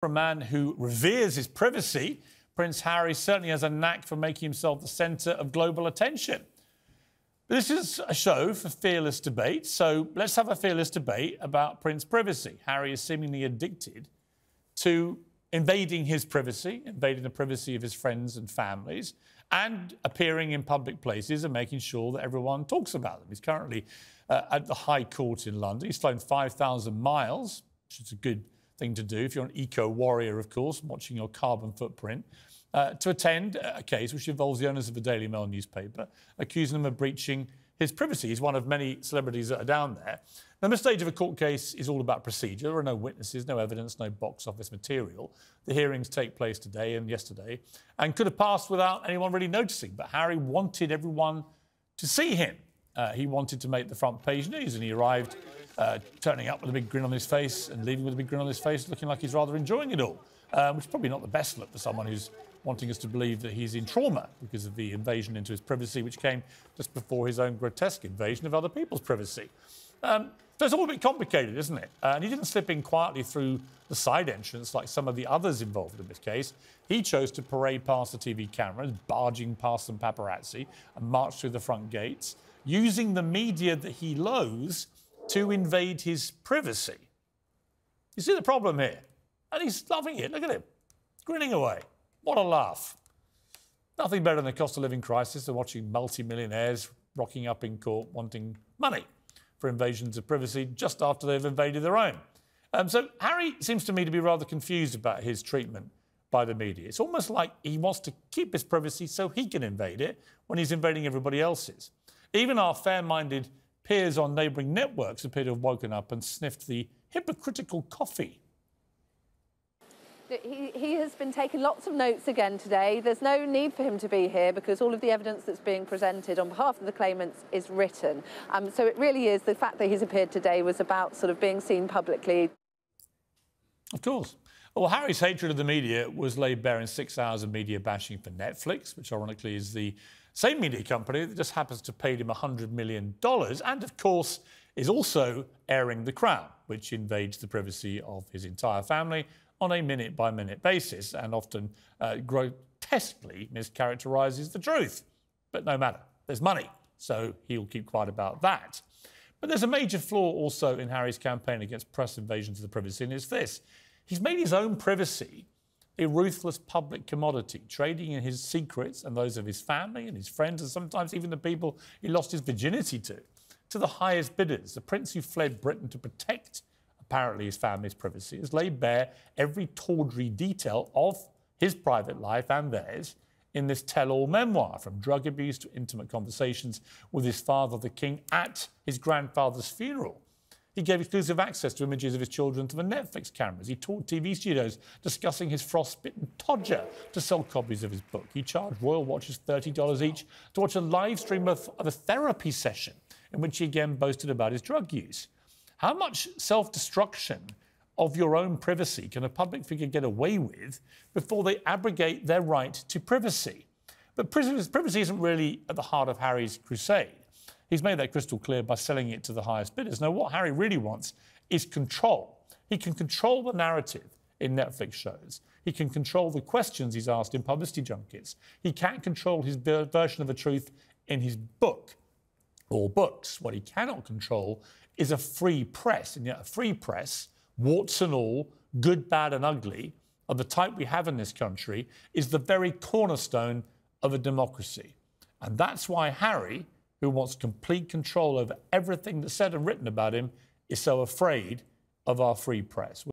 For a man who reveres his privacy, Prince Harry certainly has a knack for making himself the centre of global attention. This is a show for fearless debate, so let's have a fearless debate about Prince's privacy. Harry is seemingly addicted to invading his privacy, invading the privacy of his friends and families, and appearing in public places and making sure that everyone talks about them. He's currently at the High Court in London. He's flown 5,000 miles, which is a good thing to do if you're an eco-warrior, of course, watching your carbon footprint, to attend a case which involves the owners of the Daily Mail newspaper, accusing them of breaching his privacy. He's one of many celebrities that are down there. Now, the stage of a court case is all about procedure. There are no witnesses, no evidence, no box office material. The hearings take place today and yesterday and could have passed without anyone really noticing. But Harry wanted everyone to see him. He wanted to make the front page news, and he arrived turning up with a big grin on his face and leaving with a big grin on his face, looking like he's rather enjoying it all, which is probably not the best look for someone who's wanting us to believe that he's in trauma because of the invasion into his privacy, which came just before his own grotesque invasion of other people's privacy. So it's all a bit complicated, isn't it? And he didn't slip in quietly through the side entrance like some of the others involved in this case. He chose to parade past the TV cameras, barging past some paparazzi, and march through the front gates, using the media that he loathes to invade his privacy. You see the problem here? And he's loving it. Look at him, grinning away. What a laugh. Nothing better than the cost of living crisis than watching multi-millionaires rocking up in court wanting money for invasions of privacy just after they've invaded their own. So Harry seems to me to be rather confused about his treatment by the media. It's almost like he wants to keep his privacy so he can invade it when he's invading everybody else's. Even our fair-minded peers on neighbouring networks appear to have woken up and sniffed the hypocritical coffee. He has been taking lots of notes again today. There's no need for him to be here because all of the evidence that's being presented on behalf of the claimants is written. So it really is, the fact that he's appeared today was about sort of being seen publicly. Of course. Well, Harry's hatred of the media was laid bare in 6 hours of media bashing for Netflix, which ironically is the same media company that just happens to pay him $100 million and, of course, is also airing The Crown, which invades the privacy of his entire family on a minute-by-minute basis and often grotesquely mischaracterises the truth. But no matter, there's money, so he'll keep quiet about that. But there's a major flaw also in Harry's campaign against press invasions of the privacy, and it's this. He's made his own privacy a ruthless public commodity, trading in his secrets and those of his family and his friends and sometimes even the people he lost his virginity to the highest bidders. The prince who fled Britain to protect apparently his family's privacy has laid bare every tawdry detail of his private life and theirs in this tell-all memoir, from drug abuse to intimate conversations with his father, the king, at his grandfather's funeral. He gave exclusive access to images of his children to the Netflix cameras. He toured TV studios discussing his frostbitten todger to sell copies of his book. He charged royal watchers $30 each to watch a live stream of a therapy session in which he again boasted about his drug use. How much self-destruction of your own privacy can a public figure get away with before they abrogate their right to privacy? But privacy isn't really at the heart of Harry's crusade. He's made that crystal clear by selling it to the highest bidders. Now, what Harry really wants is control. He can control the narrative in Netflix shows. He can control the questions he's asked in publicity junkets. He can't control his version of the truth in his book or books. What he cannot control is a free press. And yet a free press, warts and all, good, bad and ugly, of the type we have in this country, is the very cornerstone of a democracy. And that's why Harry, who wants complete control over everything that's said and written about him, is so afraid of our free press.